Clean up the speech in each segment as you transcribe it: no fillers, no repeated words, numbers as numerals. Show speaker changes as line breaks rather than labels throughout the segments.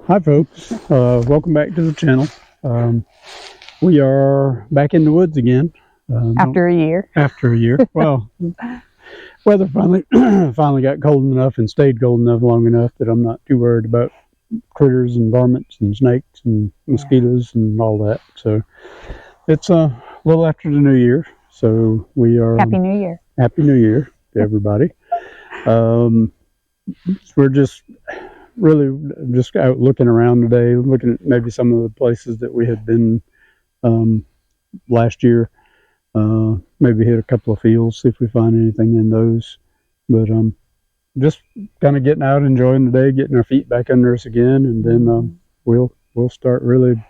Hi folks, welcome back to the channel. We are back in the woods again.
After a year.
After a year. Well, weather finally got cold enough and stayed cold enough long enough that I'm not too worried about critters and varmints and snakes and mosquitoes and all that. So it's a little after the new year. So we are...
Happy New Year.
Happy New Year to everybody. We're just out looking around today, looking at maybe some of the places that we had been last year. Maybe hit a couple of fields, see if we find anything in those. But just kind of getting out, enjoying the day, getting our feet back under us again, and then we'll start really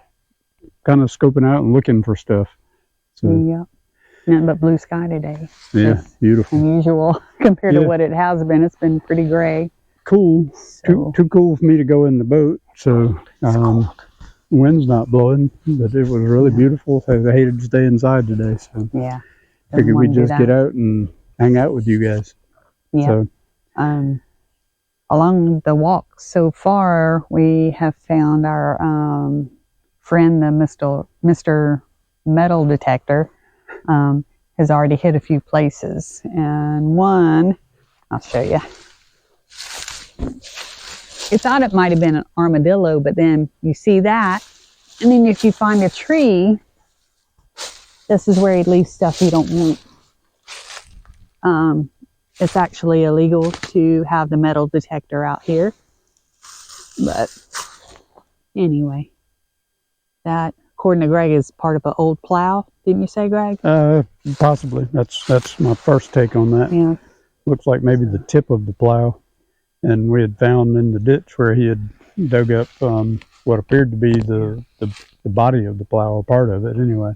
kind of scoping out and looking for stuff. So,
yeah, nothing but blue sky today.
Yeah, it's beautiful.
Unusual compared to what it has been. It's been pretty gray.
Cool. So, too cool for me to go in the boat. So wind's not blowing, but it was really beautiful. I hated to stay inside today, so
yeah,
figured we'd just get out and hang out with you guys.
Yeah. So, along the walk so far, we have found our friend, the Mr. Metal Detector, has already hit a few places, and one I'll show you. You thought it might have been an armadillo, but then you see that, and then if you find a tree, this is where he leaves stuff you don't want. It's actually illegal to have the metal detector out here, but anyway, that, according to Greg, is part of an old plow. Didn't you say, Greg?
Possibly. That's my first take on that.
Yeah. Looks
like maybe the tip of the plow. And we had found in the ditch where he had dug up what appeared to be the body of the plow, or part of it anyway.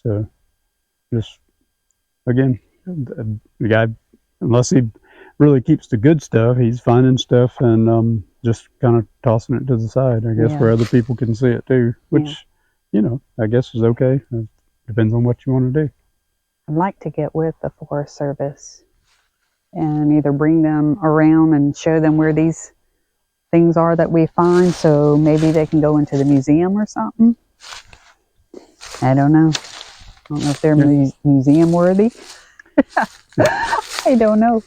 So just, again, the guy, unless he really keeps the good stuff, he's finding stuff and just kind of tossing it to the side, I guess, where other people can see it too, which, you know, I guess is okay. It depends on what you want to do.
I'd like to get with the Forest Service and either bring them around and show them where these things are that we find, so maybe they can go into the museum or something. I don't know. I don't know if they're museum worthy. I don't know.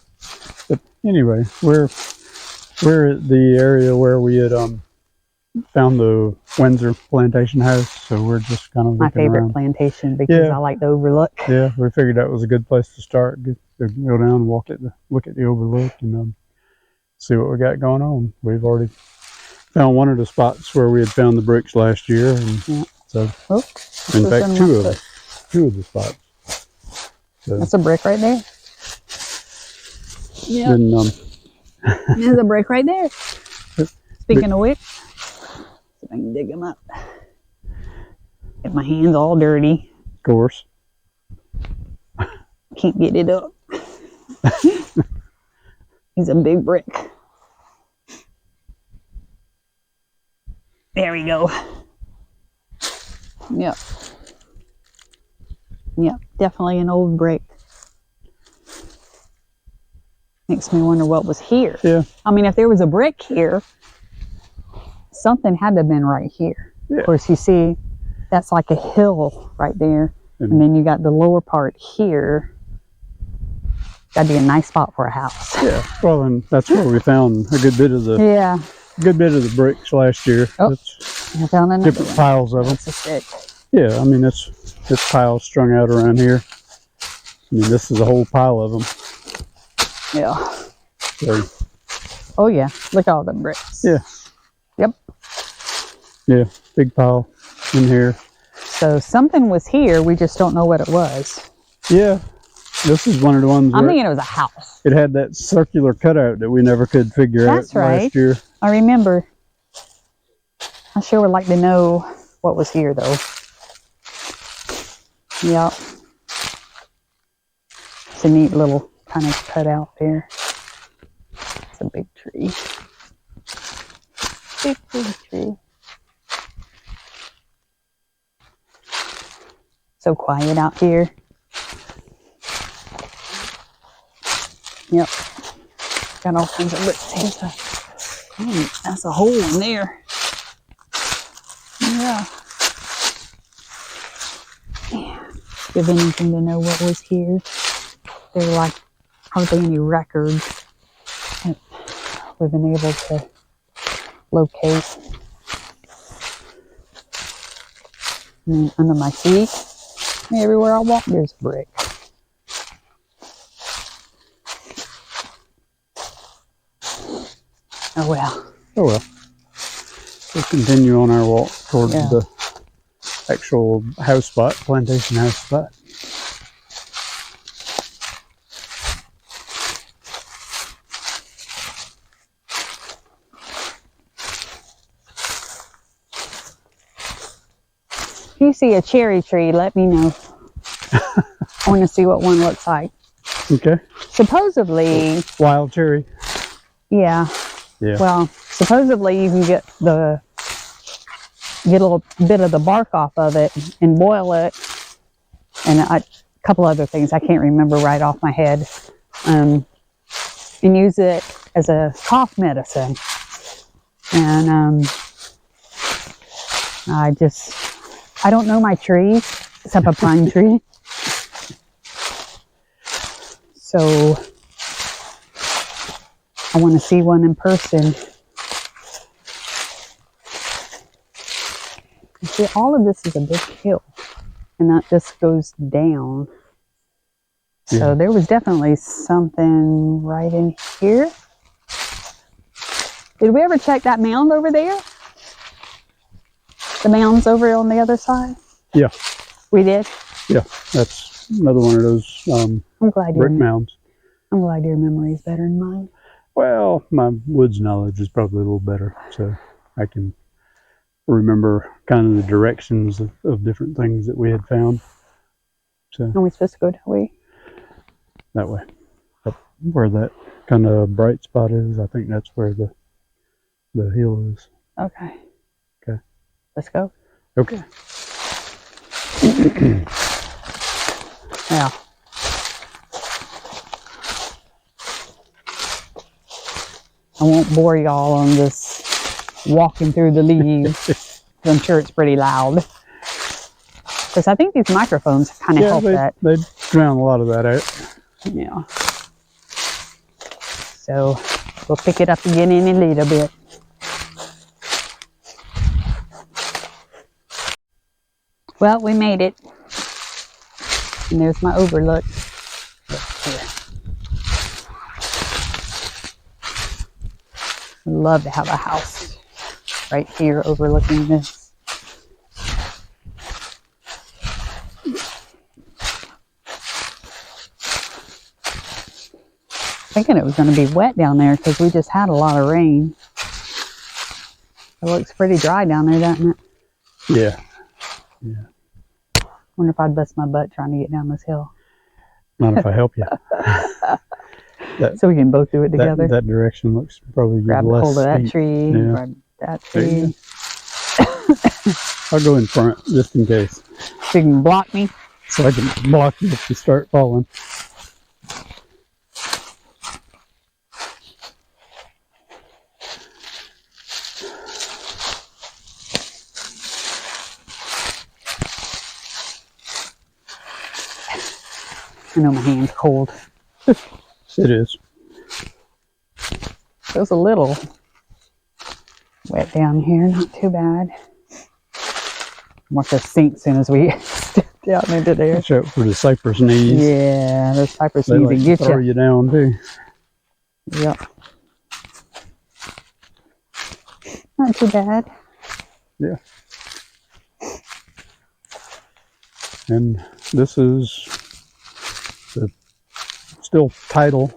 But anyway, we're at the area where we had found the Windsor Plantation house, so we're just kind of
my favorite
around.
Plantation, because I like the overlook.
Yeah, we figured that was a good place to start. Go down and look at the overlook and see what we got going on. We've already found one of the spots where we had found the bricks last year, and so in fact two of the spots. So,
that's a brick right there. Yeah, there's a brick right there. Speaking of which, see if I can dig them up. Get my hands all dirty.
Of course.
Can't get it up. He's a big brick. There we go. Yep. Yep, definitely an old brick. Makes me wonder what was here.
Yeah.
I mean, if there was a brick here, something had to have been right here. Yeah. Of course, you see, that's like a hill right there. And then you got the lower part here. That'd be a nice spot for a house.
Yeah, well, and that's where we found a good bit of the bricks last year.
Oh, I found another
different
one.
Piles of them.
That's a stick.
Yeah, I mean it's piles strung out around here. I mean, this is a whole pile of them.
Yeah.
So,
oh yeah, look at all them bricks.
Yeah.
Yep.
Yeah, big pile in here.
So something was here, we just don't know what it was.
Yeah. This is one of the ones
I'm thinking it was a house.
It had that circular cutout that we never could figure out last year.
I remember. I sure would like to know what was here, though. Yep. It's a neat little kind of cutout there. It's a big tree. Big tree. So quiet out here. Yep. Got all kinds of bricks here. So That's a hole in there. Yeah. Give anything to know what was here. There were like hardly any records that we've been able to locate. And under my feet, everywhere I walk, there's a brick. Oh well.
Oh well. We'll continue on our walk towards the actual house spot, plantation house spot.
If you see a cherry tree, let me know. I want to see what one looks like.
Okay.
Supposedly,
wild cherry.
Yeah.
Yeah.
Well, supposedly you can get a little bit of the bark off of it and boil it, and a couple other things I can't remember right off my head, and use it as a cough medicine. And I don't know my trees except a pine tree, so I want to see one in person. You see, all of this is a big hill, and that just goes down. Yeah. So there was definitely something right in here. Did we ever check that mound over there? The mound's over on the other side?
Yeah.
We did?
Yeah, that's another one of those
I'm glad
brick mounds.
I'm glad your memory is better than mine.
Well, my woods knowledge is probably a little better, so I can remember kind of the directions of different things that we had found. So
are we supposed to go that way?
That way. Up where that kind of bright spot is, I think that's where the hill is.
Okay.
Okay.
Let's go.
Okay.
Yeah. I won't bore y'all on this walking through the leaves. I'm sure it's pretty loud. Because I think these microphones kind of help that.
They drown a lot of that out.
Yeah. So we'll pick it up again in a little bit. Well, we made it. And there's my overlook. I'd love to have a house right here overlooking this. Thinking it was going to be wet down there because we just had a lot of rain. It looks pretty dry down there, doesn't it?
Yeah. Yeah.
Wonder if I'd bust my butt trying to get down this hill.
Not if I help you.
So we can both do it together.
That direction looks probably
grab
less
hold of that
steep.
tree.
Yeah.
Grab that tree.
I'll go in front just in case.
So you can block me.
So I can block you if you start falling.
I know my hand's cold.
It is.
It was a little wet down here, not too bad. Watch us sink as soon as we step down into there.
Watch out for the cypress knees.
Yeah, those cypress
They
knees
like
will get
throw you down too.
Yep. Not too bad.
Yeah. And this is the still tidal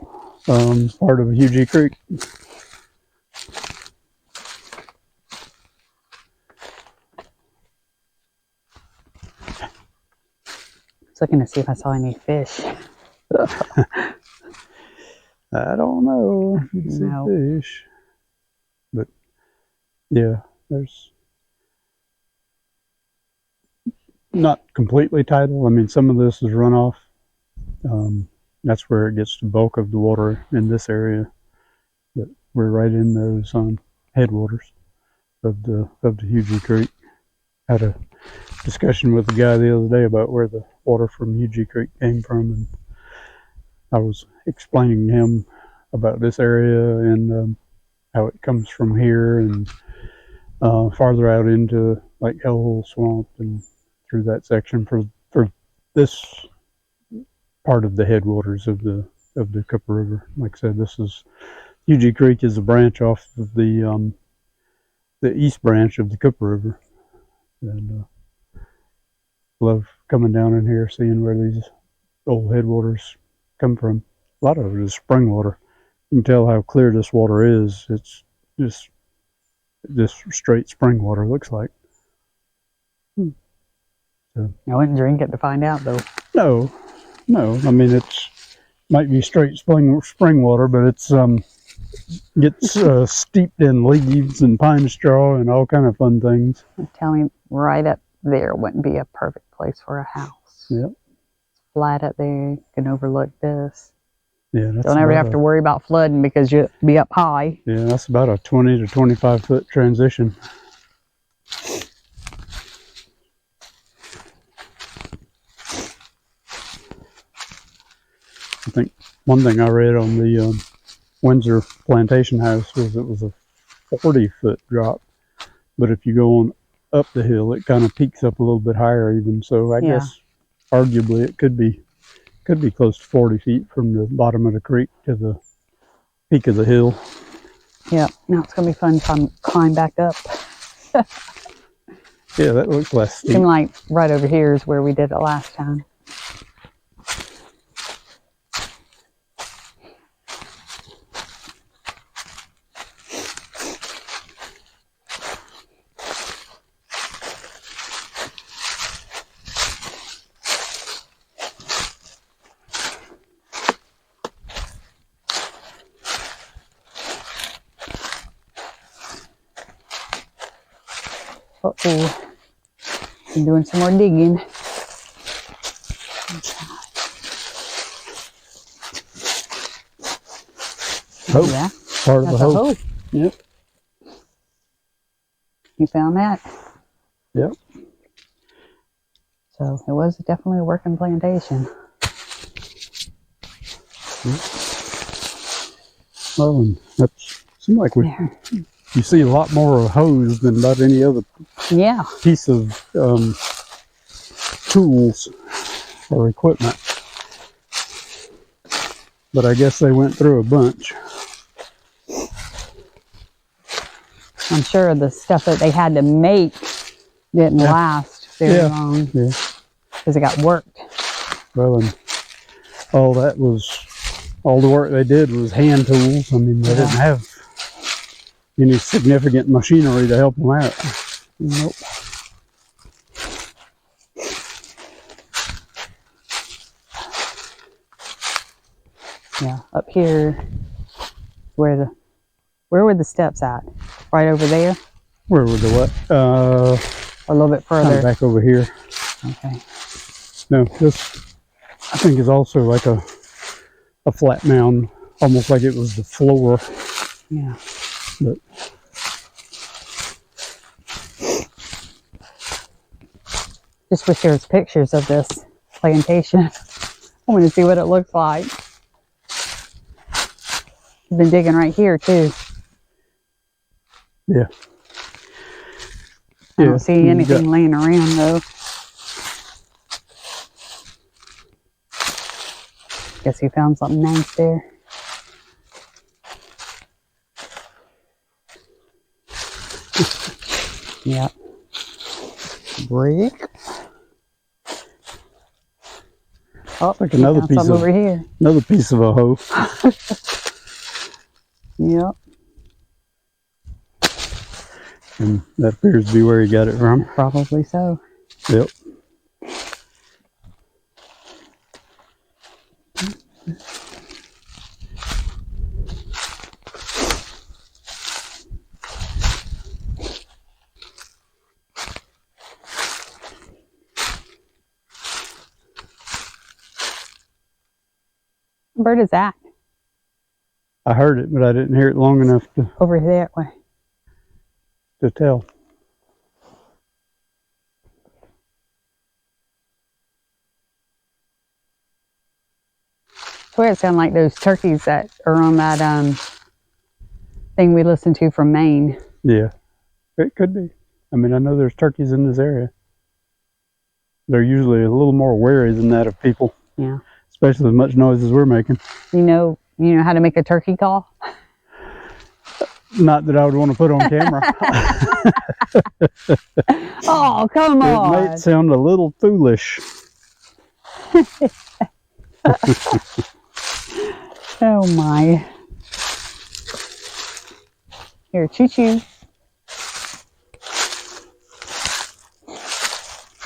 part of Hughie Creek.
I was looking to see if I saw any fish.
I don't know if you can see fish, but yeah, there's not completely tidal. I mean, some of this is runoff. That's where it gets the bulk of the water in this area, but we're right in those headwaters of the Hugie Creek. Had a discussion with the guy the other day about where the water from Hugie Creek came from, and I was explaining to him about this area and how it comes from here and farther out into like Hellhole Swamp and through that section for this part of the headwaters of the Cooper River. Like I said, this is Hugie Creek is a branch off of the east branch of the Cooper River, and love coming down in here, seeing where these old headwaters come from. A lot of it is spring water. You can tell how clear this water is. It's just straight spring water, looks like.
So, I wouldn't drink it to find out, though.
No. I mean, it's might be straight spring water, but it's gets steeped in leaves and pine straw and all kind of fun things.
Tell me, right up there wouldn't be a perfect place for a house.
Yep.
Flat up there, you can overlook this.
Yeah, that's
don't ever have to worry about flooding because you'll be up high.
Yeah, that's about a 20 to 25 foot transition. I think one thing I read on the Windsor Plantation house was it was a 40-foot drop, but if you go on up the hill, it kind of peaks up a little bit higher even. So I guess arguably it could be close to 40 feet from the bottom of the creek to the peak of the hill.
Yeah, now it's going to be fun to climb back up.
Yeah, that looks less steep.
Seems like right over here is where we did it last time. Uh-oh, I'm doing some more digging.
Oh,
yeah,
part of the hoe. Yep.
You found that?
Yep.
So it was definitely a working plantation.
Well, and that seems like you see a lot more of hose than about any other piece of tools or equipment. But I guess they went through a bunch.
I'm sure the stuff that they had to make didn't last very long.
Yeah.
Because it got worked.
Well, and all the work they did was hand tools. I mean, they didn't have any significant machinery to help them out. Nope.
Yeah, up here, where were the steps at? Right over there?
Where were the what?
A little bit further.
Back over here.
Okay.
No, this I think is also like a flat mound, almost like it was the floor.
Yeah.
But
just wish there was pictures of this plantation. I want to see what it looks like. I've been digging right here too.
Yeah.
I don't see anything laying around though. Guess you found something nice there. Yep. Brick. Oh,
like another piece of
over here.
Another piece of a hoe.
Yep.
And that appears to be where he got it from.
Probably so.
Yep.
What bird is that?
I heard it, but I didn't hear it long enough to.
Over that way.
to tell.
Swear it sounded like those turkeys that are on that thing we listened to from Maine.
Yeah, it could be. I mean, I know there's turkeys in this area. They're usually a little more wary than that of people.
Yeah.
Especially as much noise as we're making.
You know how to make a turkey call?
Not that I would want to put on camera.
Oh, come on.
It might sound a little foolish.
Oh my. Here, choo-choo.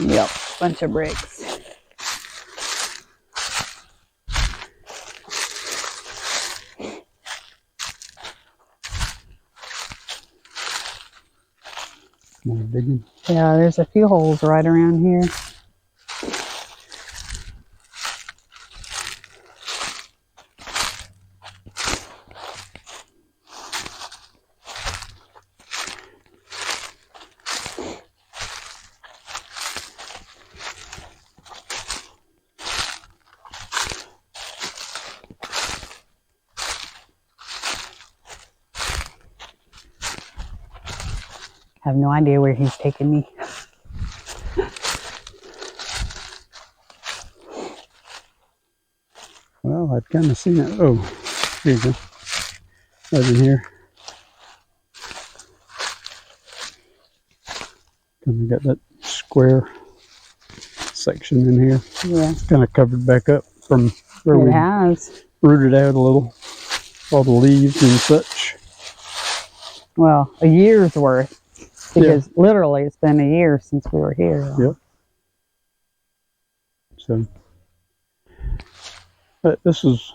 Yep, bunch of bricks.
More digging.
Yeah, there's a few holes right around here. I have no idea where he's taking me.
Well, I'd kind of seen it. Oh, here you go. Right in here. Kind of got that square section in here.
Yeah.
It's kind of covered back up from where
It
we
has.
rooted out a little. All the leaves and such.
Well, a year's worth. Because literally it's been a year since we were here.
Yep. So, but this is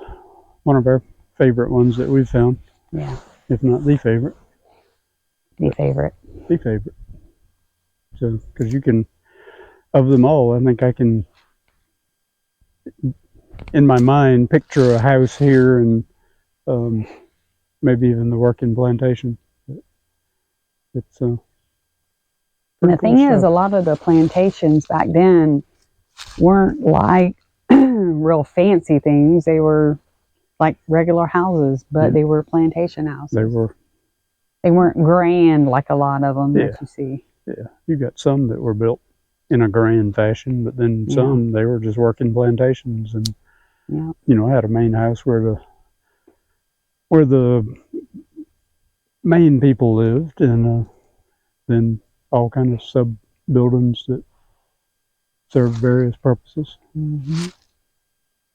one of our favorite ones that we've found.
Yeah.
If not the favorite.
The favorite.
The favorite. So, because you can, of them all, I think I can, in my mind, picture a house here and maybe even the working plantation. But it's
And the thing is, a lot of the plantations back then weren't like real fancy things. They were like regular houses, but they were plantation houses. They weren't grand like a lot of them that you see.
Yeah, you got some that were built in a grand fashion, but then some they were just working plantations, and had a main house where the main people lived, and then all kind of sub buildings that served various purposes.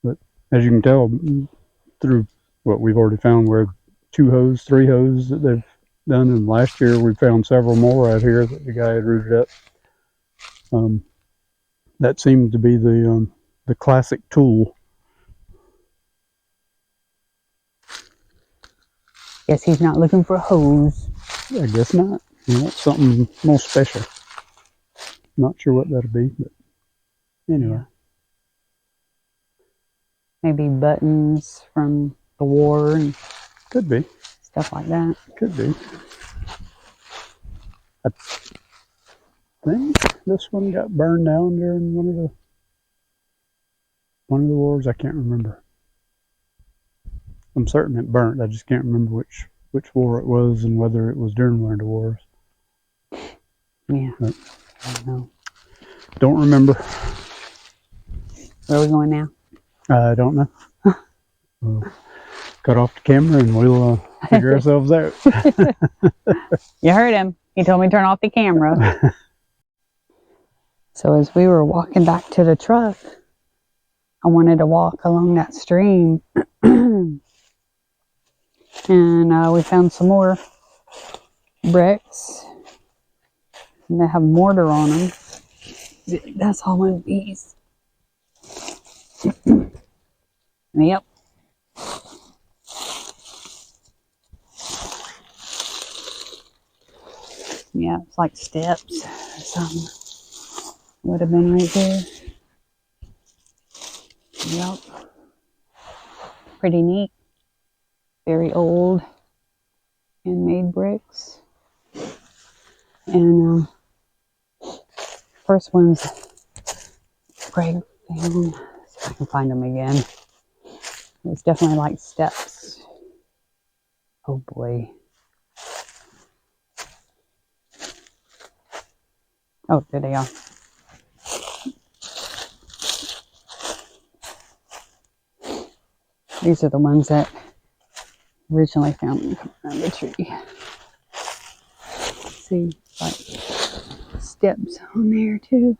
But as you can tell through what we've already found, we're 2 hose, 3 hose that they've done, and last year we found several more out here that the guy had rooted up. That seemed to be the classic tool.
Guess he's not looking for a hose.
I guess not. It's something more special. Not sure what that'll be, but anyway.
Maybe buttons from the war and
could be
stuff like that.
Could be. I think this one got burned down during one of the wars. I can't remember. I'm certain it burnt. I just can't remember which war it was and whether it was during one of the wars.
Yeah.
But
I don't know.
Don't remember.
Where are we going now?
I don't know. Cut off the camera and we'll figure ourselves out.
You heard him. He told me to turn off the camera. So as we were walking back to the truck, I wanted to walk along that stream. And we found some more bricks. And they have mortar on them. That's all one piece. Yep. Yeah, it's like steps or something. Would have been right there. Yep. Pretty neat. Very old handmade bricks. And first ones Greg found. Let's see if I can find them again. It was definitely like steps. Oh boy. Oh, there they are. These are the ones that originally found around the tree. See, like steps on there too,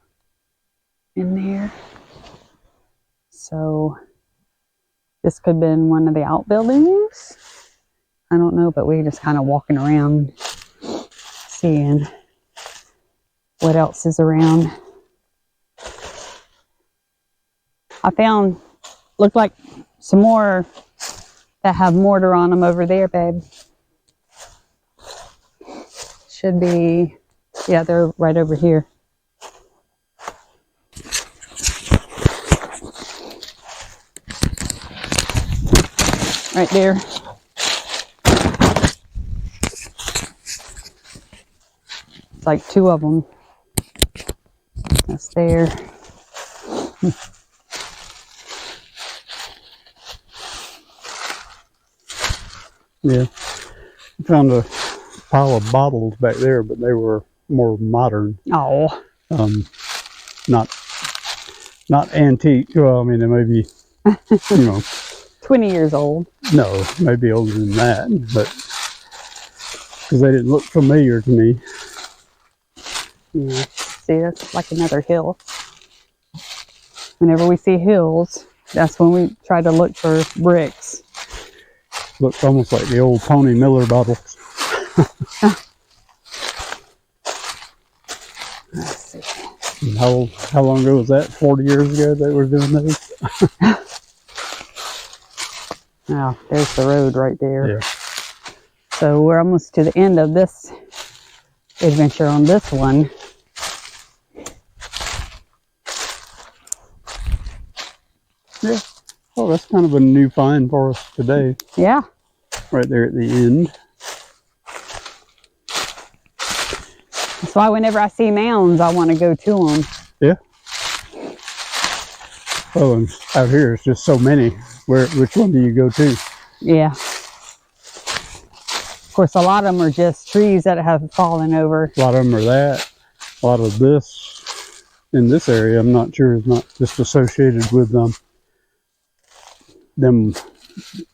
in there. So this could have been one of the outbuildings. I don't know, but we're just kind of walking around, seeing what else is around. I found, looked like some more that have mortar on them over there, babe. Should be, yeah, they're right over here. Right there. It's like two of them. That's there.
Yeah. I found a pile of bottles back there, but they were more modern.
Oh.
Not antique. Well, I mean, they may be,
20 years old.
No, maybe older than that, but because they didn't look familiar to me.
Yeah. See, that's like another hill. Whenever we see hills, that's when we try to look for bricks.
Looks almost like the old Pony Miller bottles.
Let's see.
And how long ago was that? 40 years ago they were doing those?
Oh, there's the road right there.
Yeah.
So we're almost to the end of this adventure on this one.
Yeah. Oh, that's kind of a new find for us today.
Yeah.
Right there at the end.
That's why whenever I see mounds, I want to go to them.
Yeah. Well, and out here it's just so many. Which one do you go to?
Yeah. Of course, a lot of them are just trees that have fallen over.
A lot of them are that. A lot of this in this area, I'm not sure, is not just associated with them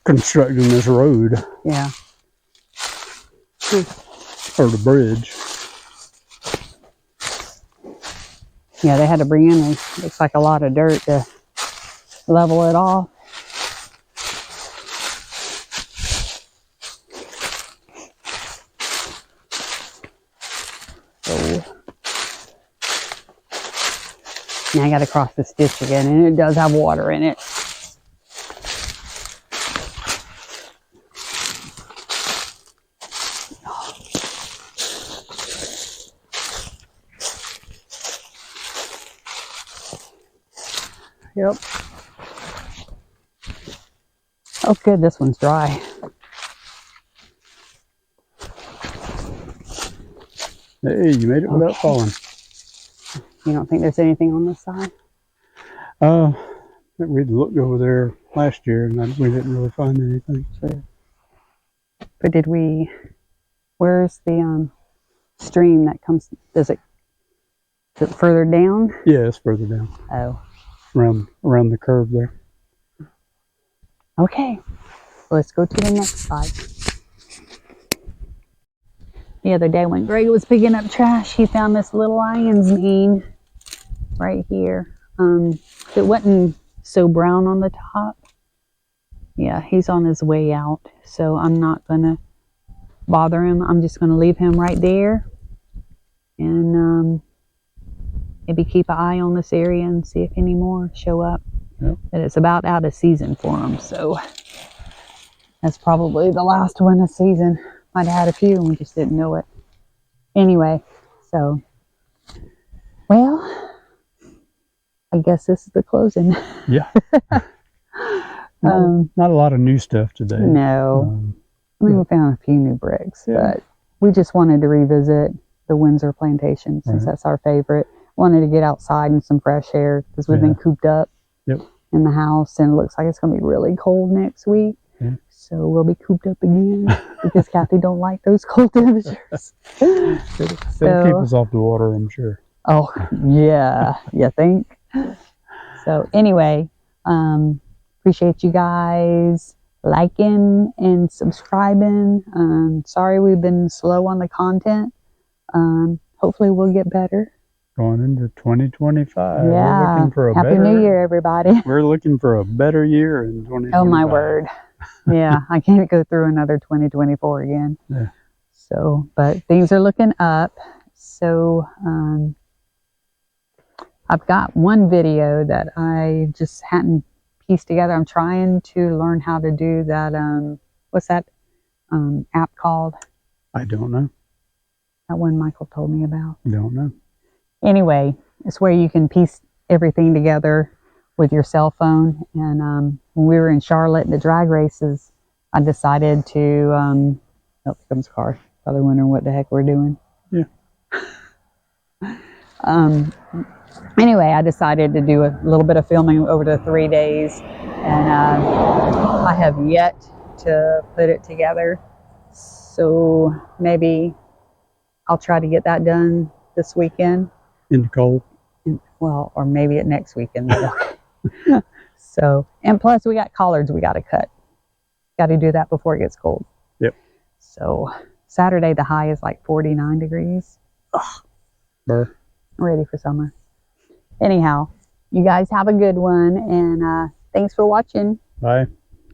constructing this road.
Yeah.
Or the bridge.
Yeah, they had to bring in, looks like a lot of dirt to level it off. So, now I got to cross this ditch again, and it does have water in it. Yep. Oh, good. This one's dry.
Hey, you made it without falling.
You don't think there's anything on this side?
We'd looked over there last year and we didn't really find anything.
Sure. But did we? Where's the stream that comes? Is it further down?
Yeah, it's further down.
Oh.
Around the curve there.
Okay, let's go to the next side. The other day when Greg was picking up trash, he found this little lion's mane right here. It wasn't so brown on the top. Yeah, he's on his way out, so I'm not gonna bother him. I'm just gonna leave him right there, and maybe keep an eye on this area and see if any more show up.
Yep.
But it's about out of season for them, so that's probably the last one of season. Might have had a few and we just didn't know it. Anyway, so, well, I guess this is the closing.
Yeah. Not a lot of new stuff today.
No. I mean, we found a few new bricks, but we just wanted to revisit the Windsor Plantation, since
Right.
that's our favorite. Wanted to get outside and some fresh air because we've been cooped up
Yep.
in the house, and it looks like it's going to be really cold next week.
Yeah.
So we'll be cooped up again because Kathy don't like those cold temperatures.
It'll keep us off the water, I'm sure.
Oh, yeah. You think? So anyway, appreciate you guys liking and subscribing. Sorry we've been slow on the content. Hopefully we'll get better.
Going into 2025.
Yeah.
We're looking for a
Happy
better,
New Year, everybody.
We're looking for a better year in 2025.
Oh, my word. Yeah, I can't go through another 2024 again.
Yeah.
So, but things are looking up. So, I've got one video that I just hadn't pieced together. I'm trying to learn how to do that. What's that app called?
I don't know.
That one Michael told me about.
Don't know.
Anyway, it's where you can piece everything together with your cell phone. And when we were in Charlotte at the drag races, I decided to, oh, here comes a car. Probably wondering what the heck we're doing.
Yeah.
Anyway, I decided to do a little bit of filming over the 3 days, and I have yet to put it together. So maybe I'll try to get that done this weekend.
In the cold.
Well, or maybe it next weekend. So, and plus we got collards we got to cut. Got to do that before it gets cold.
Yep.
So Saturday the high is like 49 degrees. Ugh.
Burr.
Ready for summer. Anyhow, you guys have a good one, and thanks for watching.
Bye.